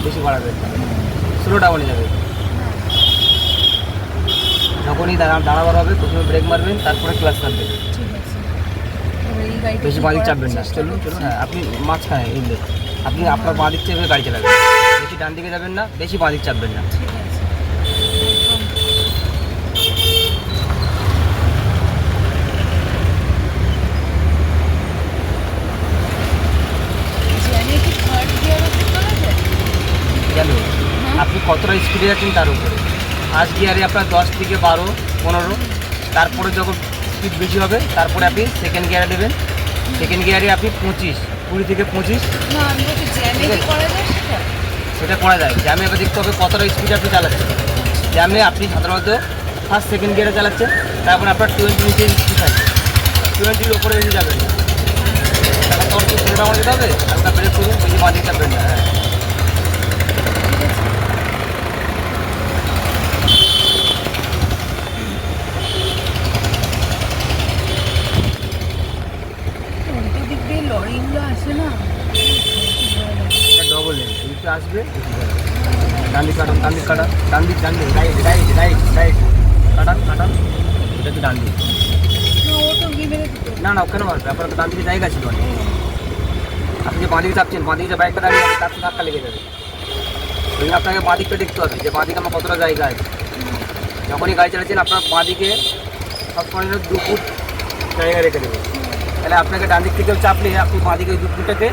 বেশি বাড়াবেন না, স্লো ডাউনে যাবে। যখনই দাঁড়াবার হবে প্রথমে ব্রেক মারবেন, তারপরে ক্লাচ চাপবেন। বেশি বাঁ দিক চাপবেন না। চলুন চলুন। হ্যাঁ, আপনি মাঝখানে এলে আপনি আপনার বাঁ দিক চেপে গাড়ি চালাবেন, বেশি ডান দিকে যাবেন না, বেশি বাঁ দিক চাপবেন না। কেন, আপনি কতটা স্পিডে যাচ্ছেন তার উপরে। ফার্স্ট গিয়ারে আপনার 10 থেকে 12, 15, তারপরে যখন স্পিড বেশি হবে তারপরে আপনি সেকেন্ড গিয়ারে দেবেন। সেকেন্ড গিয়ারে আপনি 25, 20 থেকে 25। সেটা করা যায়। জ্যামে এবার দেখতে হবে কতটা স্পিডে আপনি চালাচ্ছেন। জ্যামে আপনি সাধারণত ফার্স্ট সেকেন্ড গিয়ারে চালাচ্ছেন, তারপরে আপনার 20 নিচে স্পিড থাকবে, 20-র ওপরে বেশি যাবেন না। তারপর তোর কি স্লোটা আমাদের যেতে হবে, হালকা ব্রেক করুন, বেশি বাঁ দিকে চাপবেন না। হ্যাঁ, ডবল লেন এদিকে আসবে, ডান দিক কাটান, ডান দিক কাটান, ডান দিক রাইট রাইট রাইট রাইট কাটান কাটান, এটা তো ডান দিক। না না, ওখানে মারবে, আপনার ডান দিকে জায়গা ছিল অনেক। আপনি যে বাঁ দিকে চাপছেন, বাঁ দিকে যে বাইকটা দাঁড়িয়ে আছে তার সাথে ধাক্কা লেগে যাবে। ওই জন্য আপনাকে বাঁ দিকটা দেখতে হবে যে বাঁ দিকে আমার কতটা জায়গা আছে। যখনই গাড়ি চালাচ্ছেন আপনার বাঁ দিকে সবসময় 2 ফুট জায়গা রেখে দেবেন। তাহলে আপনাকে ডান দিক থেকেও চাপলে আপনি বাঁ দিকে 2 ফুটটাকে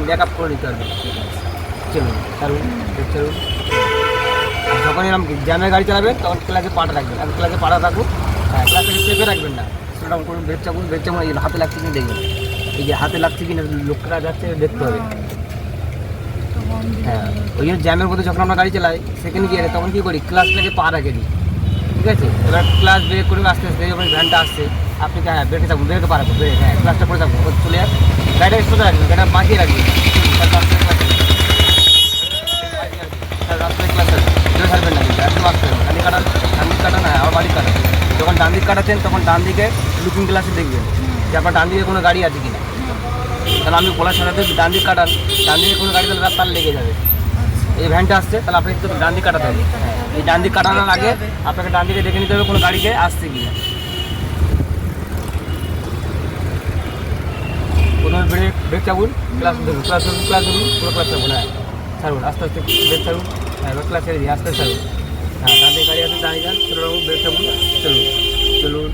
ব্যাক আপ করে নিতে পারবেন। চলুন ছাড়ুন, ছাড়ুন। যখন এরকম জ্যামে গাড়ি চালাবেন তখন ক্লাসে পাটা রাখবেন, এখন ক্লাসে পাটা রাখুন। হ্যাঁ, ক্লাসটাকে চেপে রাখবেন না, স্লো করুন, ব্রেক চাপুন, ব্রেক চাপুন। এই হাতে লাগছে কিনা দেখবেন, এই যে হাতে লাগছে কিনা লোকটা যাচ্ছে দেখতে হবে। হ্যাঁ, ওই জন্য জ্যামের মধ্যে যখন আমরা গাড়ি চালাই সেকেন্ড গিয়ারে তখন কী করি, ক্লাসটাকে পা রাখে দিই। ঠিক আছে, এবার ক্লাস ব্রেক করবে আস্তে আস্তে। যখন ভ্যানটা আসছে আপনি হ্যাঁ ব্রেকে থাকুন, ব্রেকে পা রাখুন, ব্রেক, হ্যাঁ ক্লাসটা পরে থাকুন, চলে যাক। গাড়িটা সোজা রাখবেন, গাড়িটা বাঁকিয়ে রাখবেন, রাস্তায় ক্লাস ছাড়বেন না, একদম আসতে হবে। ডান দিক কাটান, ডান দিক কাটান, হ্যাঁ আবার বাঁ দিক কাটান। যখন ডান দিক কাটাচ্ছেন তখন ডান দিকে লুকিং গ্লাসে দেখবেন যে আপনার ডান দিকে কোনো গাড়ি আছে কিনা। তাহলে আমি বলার সাথে ডান দিক কাটান, ডান দিকে কোনো গাড়ি তাহলে তার লেগে যাবে। এই ভ্যানটা আসছে তাহলে আপনাকে একটু ডান দিক কাটাতে হবে। এই ডান দিক কাটানোর আগে আপনাকে ডান দিকে দেখে নিতে হবে কোনো গাড়িকে আসছে কিনা। প্রথমে ব্রেক চাপুন, ক্লাস ধরুন, ক্লাস ধরুন, ক্লাস ধরুন, পুরো ক্লাস চাপুন। হ্যাঁ ছাড়ুন, আস্তে আস্তে ব্রেক ছাড়ুন। হ্যাঁ, এবার ক্লাস ছেড়ে দিই, আস্তে আস্তে ছাড়ুন। হ্যাঁ, ডান দিকে গাড়ি আসুন, দাঁড়িয়ে যান, স্লো ব্রেক চাপুন, চলুন চলুন।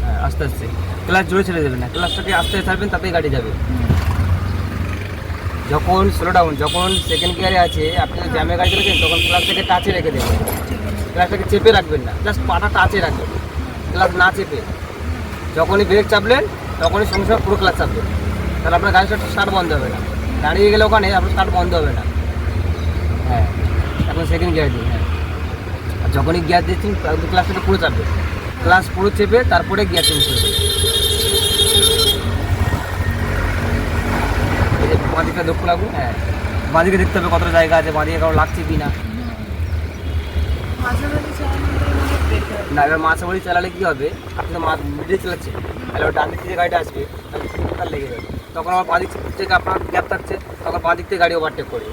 হ্যাঁ, আস্তে আস্তে ক্লাস জোরে ছেড়ে দেবেন না, ক্লাসটাকে আস্তে ছাড়বেন, তাতেই গাড়ি যাবে। যখন স্লো ডাউন, যখন সেকেন্ড গিয়ারে আছে আপনি জ্যামে গাড়ি চালাচ্ছেন তখন ক্লাসটাকে টাচে রেখে দেবেন, ক্লাসটাকে চেপে রাখবেন না, জাস্ট পাটা টাচে রাখবেন, ক্লাস না চেপে। যখনই ব্রেক চাপলেন তখনই সঙ্গে সঙ্গে পুরো ক্লাস চাপবেন, তাহলে আপনার গাড়িটা স্টার্ট বন্ধ হবে না। দাঁড়িয়ে গেলে ওখানে আপনার স্টার্ট বন্ধ হবে না। হ্যাঁ, এখন সেকেন্ড গিয়ার দিন। হ্যাঁ, আর যখনই গিয়ার দিচ্ছেন ক্লাসটাকে পুরো চাপবে, ক্লাস পুরো চেপে তারপরে গিয়ার চেঞ্জ করবে। এই যে বাঁ দিকটা লক্ষ্য রাখুন। হ্যাঁ, বাঁ দিকে দেখতে হবে কতটা জায়গা আছে, বাঁ দিকে কারো লাগছে কি না। না, এবার মাঝামাঝি চালালে কী হবে, আপনি তো মিডিলে চালাচ্ছেন, তাহলে ডান দিক থেকে গাড়িটা আসবে, তাহলে লেগে যাবে। তখন আমার বাঁ দিক থেকে আপনার গ্যাপ থাকছে, তখন বাঁ দিক থেকে গাড়ি ওভারটেক করবে।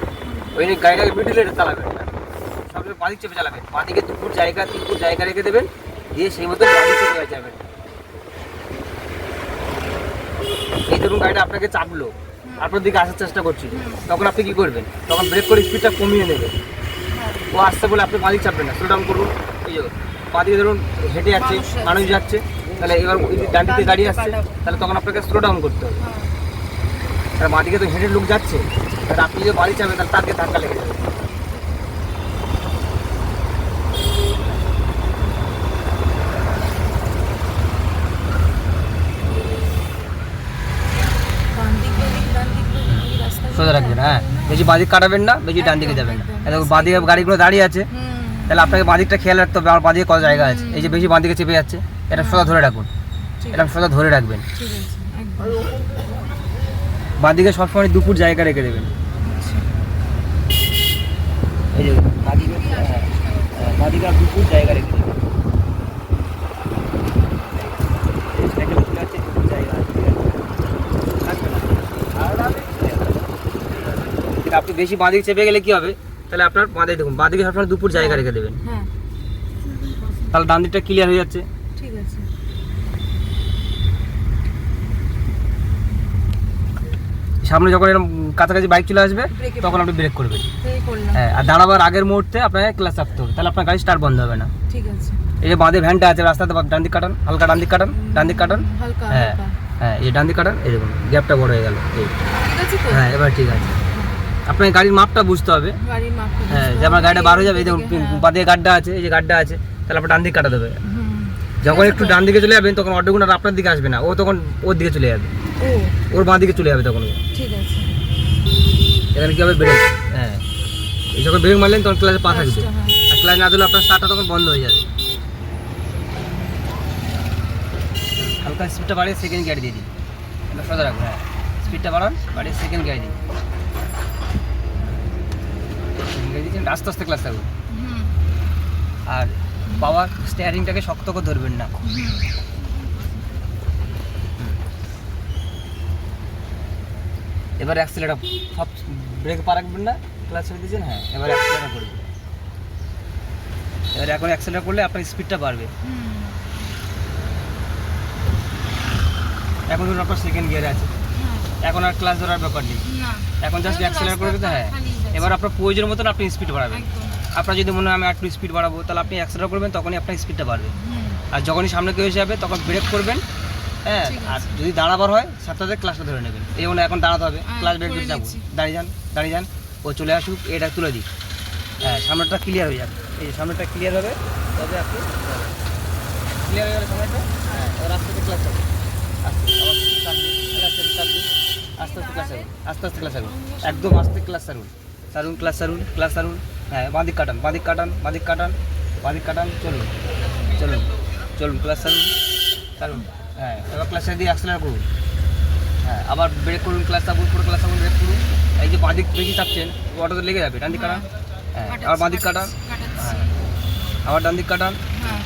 ওই জন্য গাড়িটাকে মিডিলে চালাবেন না, সবসময় বাঁ দিক চেপে চালাবেন। বাঁ দিকে 2 ফুট জায়গা, 3 ফুট জায়গা রেখে দেবেন, দিয়ে সেই মতো বাঁ দিক চেপে যাবেন। এই ধরুন গাড়িটা আপনাকে চাপলো, আপনার দিকে আসার চেষ্টা করছিল, তখন আপনি কী করবেন, তখন ব্রেক করে স্পিডটা কমিয়ে নেবেন। ও আসছে বলে আপনি বাঁ দিক চাপবেন না, স্লো ডাউন করুন। এই বাঁ দিকে ধরুন হেঁটে যাচ্ছে, মানুষ যাচ্ছে, তাহলে এবার ওই ডান দিকে গাড়ি আসছে, তাহলে তখন আপনাকে স্লো ডাউন করতে হবে। তাহলে বাঁ দিকে তো হেঁটে লোক যাচ্ছে, তাহলে আপনি যদি বাড়ি চাপবেন তাহলে তাকে ধাক্কা লেগে যাবে। সোজা রাখবেন। হ্যাঁ, বেশি বাঁ দিক কাটাবেন না, বেশি ডান দিকে যাবেন না। বাঁ দিকে গাড়িগুলো দাঁড়িয়ে আছে, তাহলে আপনাকে বাঁ দিকটা খেয়াল রাখতে হবে আমার বাঁ দিকে কত জায়গা আছে। এই যে বেশি বাঁ দিকে চেপে যাচ্ছে, এটা সোজা ধরে রাখুন, এটা সোজা ধরে রাখবেন। বাঁ দিকে সবসময় 2 ফুট জায়গা রেখে দেবেন। এই যে বাঁ দিকে, বাঁ দিকে 2 ফুট জায়গা রেখে দেবেন। আপনি বেশি বাঁ দিকে চেপে গেলে কি হবে, তাহলে আপনার বাঁ দিকে দেখুন, বাঁ দিকে সবসময় দুপুর জায়গা রেখে দেবেন, হ্যাঁ তাহলে ডান দিকটা ক্লিয়ার হয়ে যাচ্ছে। ঠিক আছে। সামনে যখন এরকম কাছাকাছি বাইক চলে আসবে Brake এ তখন আপনি ব্রেক করবেন। এই করলাম। হ্যাঁ, আর দাঁড়াবার আগের মুহূর্তে আপনাকে ক্লাচ চাপতে হবে, তাহলে আপনার গাড়ি স্টার্ট বন্ধ হবে না। ঠিক আছে। এই যে বাঁধে ভ্যানটা আছে রাস্তাতে, ডান দিক কাটান, হালকা ডান দিক কাটান, ডান দিক কাটান। হালকা হ্যাঁ হালকা হ্যাঁ, এই ডান দিক কাটান, এই দেখুন গ্যাপটা বড় হয়ে গেল। এই ঠিক আছে তো? হ্যাঁ, এবার ঠিক আছে। আপনার গাড়ির মাপটা বুঝতে হবে। গাড়ির মাপটা হ্যাঁ, বুঝতে যে আমার হবে। গাড়িটা বার হয়ে যাবে, এই দেখুন হ্যাঁ। বাঁধে গাড্ডা আছে, এই যে গাড্ডা আছে, তাহলে আপনার ডান দিক কাটাতে হবে। হুম, যখন ঠিক আছে একটু তো? ডান দিকে চলে যাবেন তখন অটোগুলো আপনার দিকে আসবে না, ও তখন ওর দিকে চলে যাবে, ও ওর বাঁ দিকে চলে যাবে তখন ও। ঠিক আছে। এখানে কি হবে, ব্রেক। হ্যাঁ, এই যখন ব্রেক মারলেন তখন ক্লাসে পা থাকবে, ক্লাচটা, হ্যাঁ। আর ক্লাস না দিলে আপনার স্টার্টটা তখন বন্ধ হয়ে যাবে। হালকা স্পিডটা বাড়িয়ে সেকেন্ড গিয়ার দিয়ে দিন, এবার সোজা রাখবো। হ্যাঁ, স্পিডটা বাড়ান, বাড়িয়ে সেকেন্ড গিয়ার দিন, সেকেন্ড গিয়ার দিচ্ছেন, আস্তে আস্তে ক্লাস থাকবে। হুম, আর পাওয়ার স্টিয়ারিংটাকে শক্ত করে ধরবেন না। হুম। এবার অ্যাক্সিলেটার সব, ব্রেক পা রাখবেন না, ক্লাস ছেড়ে দিয়েছেন। হ্যাঁ, এবার অ্যাক্সিলেটার করবেন। এবার এখন অ্যাক্সিলেটার করলে আপনার স্পিডটা বাড়বে। হুম, এখন ধরুন আপনার সেকেন্ড গিয়ারে আছে, হ্যাঁ। এখন আর ক্লাস ধরার ব্যাপার নেই, না, এখন জাস্ট অ্যাক্সিলেটার করে দিতে। হ্যাঁ, খালি যাচ্ছে। এবার আপনার প্রয়োজন মতন আপনি স্পিড বাড়াবেন। একদম। আপনার যদি মনে হয় আমি একটু স্পিড বাড়াবো, তাহলে আপনি অ্যাক্সিলেটার করবেন, তখনই আপনার স্পিডটা বাড়বে। হুম, আর যখনই সামনে কেউ এসে যাবে তখন ব্রেক করবেন। হ্যাঁ, ঠিক আছে। আর যদি দাঁড়াবার হয় সাথে সাথে ক্লাসটা ধরে নেবেন। এই জন্য এখন দাঁড়াতে হবে, হ্যাঁ, ক্লাস ব্রেক করে দিতে যাবো, নিচ্ছি। দাঁড়িয়ে যান, দাঁড়িয়ে যান, ও চলে আসুক, এটা তুলে দিই। হ্যাঁ, সামনেটা ক্লিয়ার হয়ে যাবে, এই যে সামনেটা ক্লিয়ার হবে, তবে আপনি ক্লিয়ার হয়ে গেলে সামনেটা। হ্যাঁ, এবার আস্তে আস্তে ক্লাস হবে, আস্তে আবার চাপ দিন, ক্লাস ছাড়ুন, চাপ দিন, আস্তে আস্তে ক্লাস ছাড়ুন, আস্তে আস্তে ক্লাস ছাড়ুন, একদম আস্তে ক্লাস ছাড়ুন, ছাড়ুন, ক্লাস ছাড়ুন, ক্লাস ছাড়ুন। হ্যাঁ, বাঁদিক কাটান, বাঁদিক কাটান, বাঁদিক কাটান, বাঁদিক কাটান, চলুন চলুন চলুন, ক্লাস ছাড়ুন, ছাড়ুন। হ্যাঁ, এবার ক্লাস ছেড়ে দিয়ে অ্যাক্সিলারেট করুন। হ্যাঁ, আবার ব্রেক করুন, ক্লাস চাপুন, পুরো ক্লাস চাপুন, ব্রেক করুন। এই যে বাঁদিক বেশি চাপছেন, অটোতে লেগে যাবে, ডান দিক কাটান। হ্যাঁ, আবার বাঁদিক কাটান। হ্যাঁ, আবার ডান দিক কাটান। হ্যাঁ,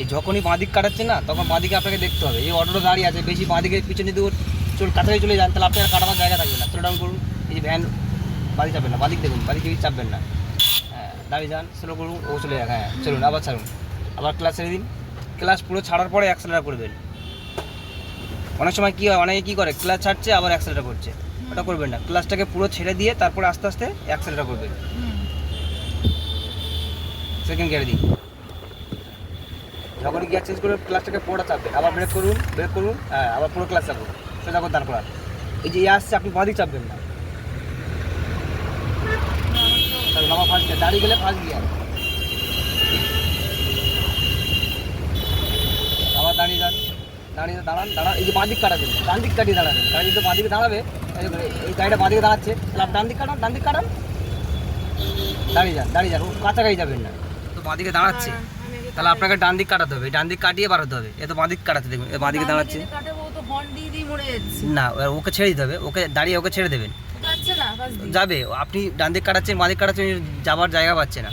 এই যখনই বাঁদিক কাটাচ্ছেন না, তখন বাঁদিকে আপনাকে দেখতে হবে। এই অটোটা দাঁড়িয়ে আছে, বেশি বাঁদিকে পিছনে যদি কাছাকাছি চলে যান, তাহলে আপনার কাটাবার জায়গা থাকবে না। স্লো ডাউন করুন, এই যে ভ্যান বাঁদিক চাপবেন না, বাঁদিক দেখুন, বাঁদিকে বেশি চাপবেন না। হ্যাঁ, দাঁড়িয়ে যান, স্লো করুন, ও চলে যাক। হ্যাঁ, চলুন, আবার ছাড়ুন, আবার ক্লাস ছেড়ে দিন। ক্লাস পুরো ছাড়ার পরে অ্যাক্সেলারেট করবেন। অনেক সময় কী হয়, অনেকে কী করে, ক্লাস ছাড়ছে আবার অ্যাক্সেলারেট করছে, ওটা করবেন না। ক্লাসটাকে পুরো ছেড়ে দিয়ে তারপরে আস্তে আস্তে অ্যাক্সেলারেট করবেন। হুম। সেকেন্ড গিয়ারে দিন, যখনই গিয়ার চেঞ্জ করবেন ক্লাসটাকে পুরোটা চাপবেন, আবার ব্রেক করুন, ব্রেক করুন। হ্যাঁ, আবার পুরো ক্লাস চাপুন, সোজা করে দাঁড় করান। এই যে আসছে, আপনি বাঁদিক চাপবেন না, তাহলে আবার ফার্স্ট গিয়ার, দাঁড়িয়ে গেলে ফার্স্ট গিয়ার, আবার দাঁড়িয়ে যান, দাঁড়িয়ে দাঁড়ান, দাঁড়ান। এই যে বাঁদিক কাটাবেন, ডান দিক কাটিয়ে দাঁড়াবেন, গাড়ি যদি বাঁদিকে দাঁড়াবে, এই গাড়িটা বাঁদিকে দাঁড়াচ্ছে, তাহলে আপনি ডান দিক কাটান, ডান দিক কাটান, দাঁড়িয়ে যান, দাঁড়িয়ে যান, ও কাছাকাছি যাবেন না। তো বাঁদিকে দাঁড়াচ্ছে, তাহলে আপনাকে ডান দিক কাটাতে হবে, ডান দিক কাটিয়ে বার হতে হবে। এ তো বাঁদিক কাটাতে, দেখুন এ বাঁদিকে দাঁড়াচ্ছে না, ওকে ছেড়ে দিতে হবে, ওকে দাঁড়িয়ে ওকে ছেড়ে দেবেন, যাবে। আপনি ডান দিক কাটাচ্ছেন, বাঁদিক কাটাচ্ছেন, যাবার জায়গা পাচ্ছে না।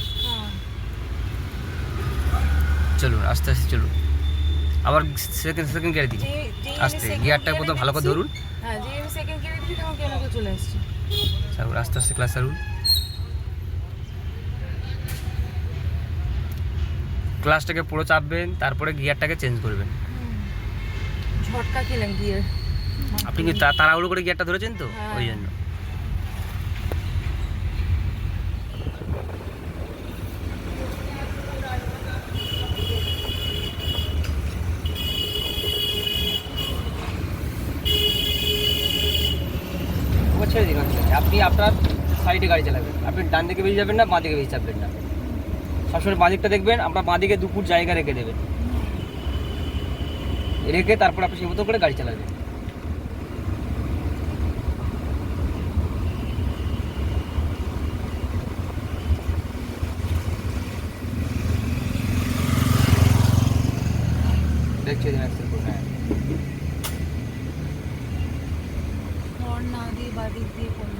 চলুন, আস্তে আস্তে চলুন, আবার সেকেন্ড গিয়ারে দিন, আস্তে গিয়ারটা প্রথম ভালো করে ধরুন, ছাড়ুন, আস্তে আস্তে ক্লাস ছাড়ুন। ক্লাসটাকে পুরো চাপবেন, তারপরে গিয়ারটাকে চেঞ্জ করবেন। ঝটকা খেলাম গিয়ার। আপনি কি তাড়াহুড়ো করে গিয়ারটা ধরেছেন তো, ওই জন্য। ছেড়ে দিন, আপনি আপনার সাইডে গাড়ি চালাবেন, আপনি ডান দিকে বেশি যাবেন না, বাঁ দিকে বেশি চাপবেন না। সবসময় বাঁ দিকটা দেখবেন, আপনার বাঁ দিকে দুপুর জায়গা রেখে দেবেন, রেখে তারপর আপনি সেই মতো করে গাড়ি চালাবেন। দেখছি হ্যাঁ, হর্ন না দিয়ে বাদিক দিয়ে করলে।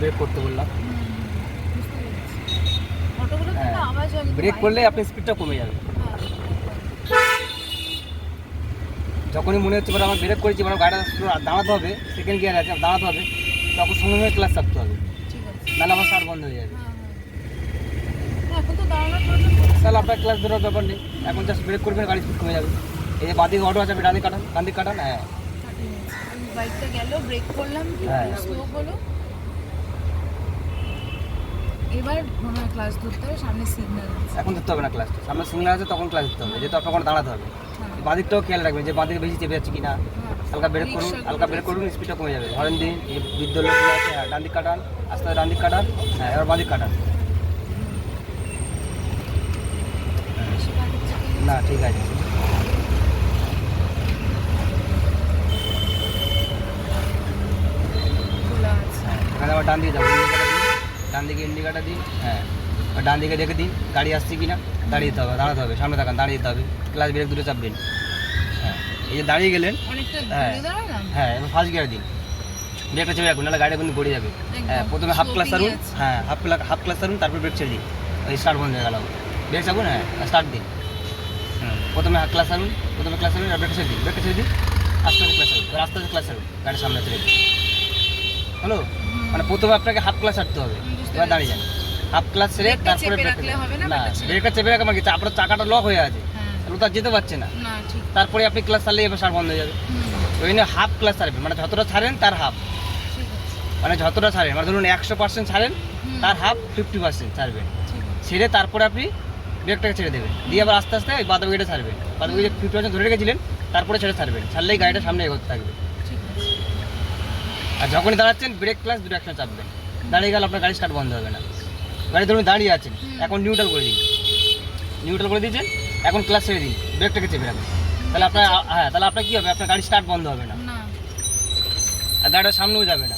ব্রেক করতে বললাম। বুঝতে পেরেছি। অটোগুলো তো হ্যাঁ। একটা আওয়াজ হয়, কিন্তু ব্রেক বাইক করলে তো- আপনার স্পিডটা কমে যাবে। হ্যাঁ, যখনই মনে হচ্ছে আমার ব্রেক করেছি, আমার গাড়িটা দাঁড়াতে হবে, সেকেন্ড গিয়ার আছে, দাঁড়াতে হবে, তখন সঙ্গে সঙ্গে ক্লাস চাপতে হবে, ঠিক আছে। নাহলে আমার স্টার্ট বন্ধ হয়ে যাবে। হ্যাঁ, হ্যাঁ। এখন তো দাঁড়ানোর প্রয়োজন পড়ছে না। তাহলে আপনার ক্লাস ধরার ব্যাপার নেই, এখন জাস্ট ব্রেক করবেন, গাড়ি স্পিড কমে যাবে। এই যে বাদিকে অটো আছে, আপনি ডান দিকে কাটান, ডান দিকে কাটান। হ্যাঁ, 30 minutes। আমি বাইকটা গেল, ব্রেক করলাম, কি হ্যাঁ। স্লো হলো। এবার মনে হয় ক্লাস ধরতে হবে, সামনে সিগন্যাল আছে। এখন ধরতে হবে না ক্লাস, সামনে সিগন্যাল আছে তখন ক্লাস দিতে হবে, যেহেতু আপনার কোনো দাঁড়াতে হবে। হ্যাঁ, বাদিকটাও খেয়াল রাখবেন যে বাদিকে বেশি চেপে যাচ্ছে কিনা, হ্যাঁ। হালকা ব্রেক করুন, রিকশাগুলো হালকা ব্রেক করুন, স্পিডটা কমে যাবে। হরেন দিন, এই বৃদ্ধ লোকগুলো আছে, হ্যাঁ, ডান দিক কাটান, আস্তে আস্তে ডান দিক কাটান। হ্যাঁ, এবার বাদিক কাটান। বেশি গাড়ি চালিয়ে না, ঠিক আছে। খোলা আছে। হ্যাঁ, এখানে আবার ডান দিকে যাবো, ইন্ডিকেটার দিন, ডান দিকে ইন্ডিকেটার দিন। হ্যাঁ, আর ডান দিকে দেখে দিন গাড়ি আসছে কিনা, দাঁড়িয়ে যেতে হবে, দাঁড়াতে হবে, সামনে তাকান, দাঁড়িয়ে যেতে হবে, ক্লাস ব্রেক দুটো চাপবেন। হ্যাঁ, এই যে দাঁড়িয়ে গেলেন, অনেকটা হ্যাঁ। দূরে দাঁড়ালাম। হ্যাঁ, এবার ফার্স্ট গিয়ার দিন, ব্রেকটা চেপে রাখুন, নাহলে গাড়িটা কিন্তু গড়ে যাবে। হ্যাঁ, একদম। প্রথমে হাফ ক্লাস Sloping ছাড়ুন, আছে। হ্যাঁ, হাফ ক্লাস ছাড়ুন, তারপর ব্রেক ছেড়ে দিন, ওই স্টার্ট বন্ধ হয়ে গেল। ব্রেক চাপুন, হ্যাঁ, স্টার্ট দিন। প্রথমে হাফ ক্লাস ছাড়ুন, প্রথমে ক্লাস ছাড়ুন, আর ব্রেকটা ছেড়ে দিন, ব্রেকটা ছেড়ে দিন, আস্তে আস্তে ক্লাস ছাড়ুন, এবার আস্তে আস্তে ক্লাস ছাড়ুন, গাড়ির সামনে ছেড়ে দিন। হ্যালো, মানে প্রথমে আপনাকে হাফ ক্লাস ছাড়তে হবে, বুঝতে এবার দাঁড়িয়ে যান, হাফ ক্লাস ছেড়ে ব্রেকটা তারপরে চেপে ব্রেক রাখলে হবে না, না, ব্রেকটা ছেড়ে ব্রেকটা চেপে রাখা মানে কি, আপনার চাকাটা লক হয়ে আছে, হ্যাঁ। তাহলে তো আর যেতে পারছে না, না, ঠিক। তারপরে আপনি ক্লাস ছাড়লে এবার স্টার্ট বন্ধ হয়ে যাবে। ওই জন্য হাফ ক্লাস ছাড়বেন, মানে যতটা ছাড়েন তার হাফ, ঠিক আছে। মানে যতটা ছাড়েন, মানে ধরুন 100% ছাড়েন, হুম। তার হাফ 50% ছাড়বেন, ঠিক আছে। ছেড়ে তারপরে আপনি ব্রেকটাকে ছেড়ে দেবেন, দিয়ে আবার আস্তে আস্তে ওই বাদবাকিটা ছাড়বেন, বাদবাকি যে 50% ধরে রেখেছিলেন তারপরে ছেড়ে ছাড়বেন, ছাড়লেই গাড়িটা সামনে এগোতে থাকবে। ঠিক আছে। আর যখনই দাঁড়াচ্ছেন ব্রেক ক্লাস দুটো একসাথে চাপবেন, দাঁড়িয়ে গেলে আপনার গাড়ি স্টার্ট বন্ধ হবে না। গাড়ি ধরুন দাঁড়িয়ে আছেন, এখন নিউট্রাল করে দিন, নিউট্রাল করে দিয়েছেন, এখন ক্লাস ছেড়ে দিন, ব্রেকটাকে চেপে রাখুন, তাহলে আপনার হ্যাঁ, তাহলে আপনার কী হবে, আপনার গাড়ি স্টার্ট বন্ধ হবে না, না, আর গাড়িটা সামনেও যাবে না,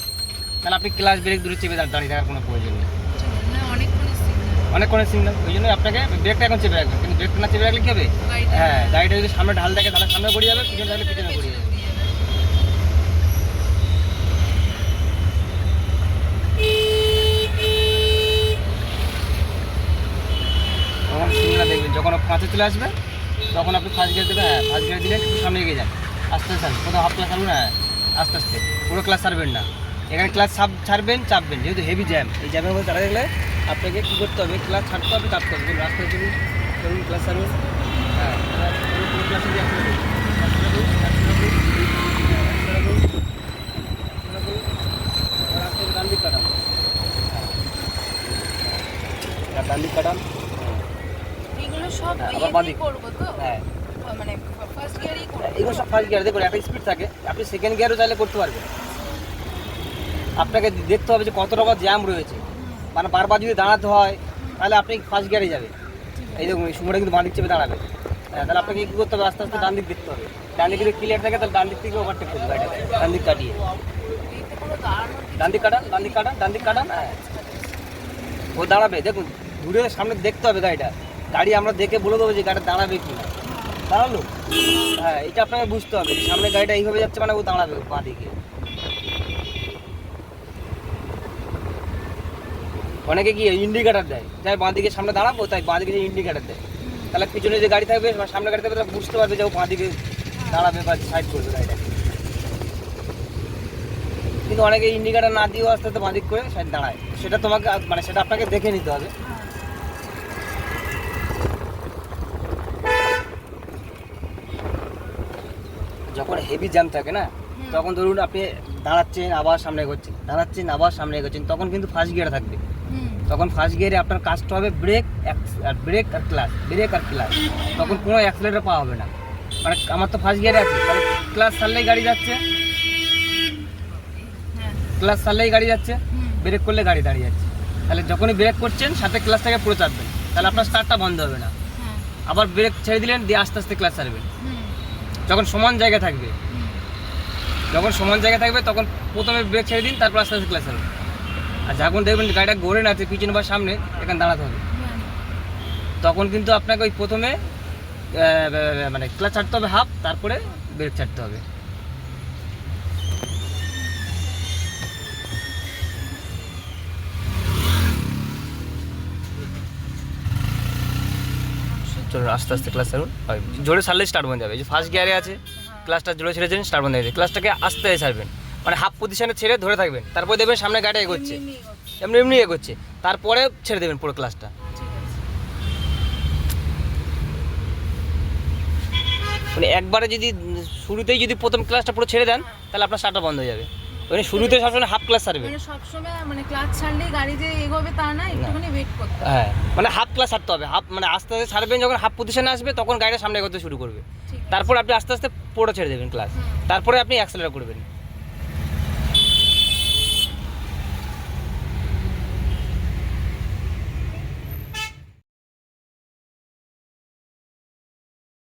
তাহলে আপনি ক্লাস ব্রেক দূরে চেপে দাঁড়িয়ে থাকার কোনো প্রয়োজন নেই। ঠিক আছে। না, অনেকক্ষণ সিগন্যাল। অনেকক্ষণের সিগন্যাল, ওই জন্য আপনাকে ব্রেকটা এখন চেপে রাখবেন, কিন্তু ব্রেকটা না চেপে রাখলে কী হবে, গাড়িটা হ্যাঁ, গাড়িটা যদি সামনে ঢাল থাকে তাহলে সামনে পড়ে যাবে, পিছনে থাকলে পিছনে পড়ে যাবে। উড়িয়ে যাবে। তখন সিগন্যাল দেখবেন, যখন কাঁচে চলে আসবে তখন আপনি ফার্স্ট গিয়ার দেবেন, হ্যাঁ, ফার্স্ট গিয়ার দিলেন, একটু সামনে এগিয়ে যান, আস্তে আস্তে ছাড়বেন, প্রথম হাফ ক্লাস ছাড়বেন, হ্যাঁ, আস্তে আস্তে, পুরো ক্লাস ছাড়বেন না, এখানে ক্লাস ছাড়বেন চাপবেন, যেহেতু হেভি জ্যাম, এই জ্যামের মধ্যে দাঁড়িয়ে গেলে আপনাকে কী করতে হবে, ক্লাস ছাড়তে হবে, চাপতে হবে, রাস্তায় চলুন, চলুন ক্লাস ছাড়ুন, হ্যাঁ, পুরো ক্লাসে দিয়ে একসাথে করুন, একসাথে করুন, একসাথে করুন, একসাথে করুন, একসাথে করুন, এবার আস্তে আস্তে ডান দিক কাটান, হ্যাঁ, ডান দিক কাটান, এগুলো সব হ্যাঁ, আবার ইয়েতেই বাঁদিক। করবো তো? হ্যাঁ, মানে ফার্স্ট গিয়ারই করবো। এগুলো সব ফার্স্ট গিয়ার, দেখুন একটা স্পিড থাকে, আপনি সেকেন্ড গিয়ারও চাইলে করতে পারবেন। আপনাকে দেখতে হবে যে কতটা বা জ্যাম রয়েছে, মানে বারবার যদি দাঁড়াতে হয় তাহলে আপনি ফার্স্ট গিয়ারে যাবে। এই দেখুন এই সময়টা কিন্তু বাঁ দিক চেপে দাঁড়াবে, হ্যাঁ, তাহলে আপনাকে কী করতে হবে, আস্তে আস্তে ডান দিক দেখতে হবে, ডান দিকে যদি ক্লিয়ার থাকে তাহলে ডান দিক থেকে ওভারটেক করবে গাড়িটা, ডান দিক কাটিয়ে, এতে কোনো দাঁড়ানোর কিছু ডান দিক কাটান, ডান দিক কাটান, ডান দিক কাটান, হ্যাঁ, ও দাঁড়াবে। দেখুন দূরে সামনে দেখতে হবে গাড়িটা, গাড়ি আমরা দেখে বলে দেবো যে গাড়ি দাঁড়াবে কি না, দাঁড়ালো, হ্যাঁ, এটা আপনাকে বুঝতে হবে যে সামনে গাড়িটা এইভাবে যাচ্ছে মানে ও দাঁড়াবে বাঁ দিকে। অনেকে কি ইন্ডিকেটার দেয়, যাই বাঁ দিকে সামনে দাঁড়াবো তাই বাঁ দিকে যে ইন্ডিকেটার দেয়, তাহলে পিছনে যে গাড়ি থাকবে বা সামনে গাড়ি থাকবে তারা বুঝতে পারবে যে ও বাঁ দিকে দাঁড়াবে বা সাইড করবে গাড়িটা। কিন্তু অনেকে ইন্ডিকেটার না দিয়েও আস্তে আস্তে বাঁ দিক করে সাইড দাঁড়ায়, সেটা তোমাকে মানে সেটা আপনাকে দেখে নিতে হবে। যখন হেভি জ্যাম থাকে না, তখন ধরুন আপনি দাঁড়াচ্ছেন আবার সামনে এগোচ্ছেন, দাঁড়াচ্ছেন আবার সামনে এগোচ্ছেন, তখন কিন্তু ফার্স্ট গিয়ারে থাকবে, তখন ফার্স্ট গিয়ারে আপনার কাজটা হবে ব্রেক আর ব্রেক আর ক্লাস, ব্রেক আর ক্লাস, তখন কোনো অ্যাক্সিলারেটর পাওয়া হবে না, মানে আমার তো ফার্স্ট গিয়ারে আছে, তাহলে ক্লাস ছাড়লেই গাড়ি যাচ্ছে, ক্লাস ছাড়লেই গাড়ি যাচ্ছে, ব্রেক করলে গাড়ি দাঁড়িয়ে যাচ্ছে, তাহলে যখনই ব্রেক করছেন সাথে ক্লাসটাকে পুরো চাপবেন, তাহলে আপনার স্টার্টটা বন্ধ হবে না, আবার ব্রেক ছেড়ে দিলেন, দিয়ে আস্তে আস্তে ক্লাস ছাড়বেন, যখন সমান জায়গা থাকবে, যখন সমান জায়গা থাকবে তখন প্রথমে ব্রেক ছেড়ে দিন, তারপর আস্তে আস্তে ক্লাস ছাড়বেন। আর যখন দেখবেন গাড়িটা ঘোরে না আছে পিছনে বা সামনে, এখানে দাঁড়াতে হবে, তখন কিন্তু আপনাকে ওই প্রথমে মানে ক্লাচ ছাড়তে হবে হাফ, তারপরে ব্রেক ছাড়তে হবে। চলুন আস্তে আস্তে ক্লাস ছাড়ুন, হয় জোরে ছাড়লে স্টার্ট বন্ধ যাবে। এই যে ফার্স্ট গিয়ারে আছে, ক্লাসটা জোরে ছেড়েছেন, স্টার্ট বন্ধ হয়ে যাবে। ক্লাসটাকে আস্তে আস্তে ছাড়বেন, মানে হাফ পজিশনে ছেড়ে ধরে থাকবেন, তারপরে দেখবেন সামনে গাড়ি এগোচ্ছে, এমনি এগোচ্ছে। এমনি এমনি এগোচ্ছে, তারপরে ছেড়ে দেবেন পুরো ক্লাসটা। ঠিক আছে। মানে একবারে যদি শুরুতেই যদি প্রথম ক্লাসটা পুরো ছেড়ে দেন তাহলে আপনার স্টার্টটা বন্ধ হয়ে যাবে। মানে শুরুতে সবসময় হাফ ক্লাস ছাড়বেন। মানে সবসময় মানে ক্লাচ ছাড়লেই গাড়ি যে এগোবে তা না, একটুখানি ওয়েট করতে হবে। হ্যাঁ, মানে হাফ ক্লাস ছাড়তে হবে, হাফ মানে আস্তে আস্তে ছাড়বেন, যখন হাফ পজিশনে আসবে তখন গাড়িটা সামনে এগোতে শুরু করবে, ঠিক আছে। তারপর আপনি আস্তে আস্তে পুরো ছেড়ে দেবেন ক্লাস, হুম। তারপরে আপনি অ্যাক্সেলারেট করবেন।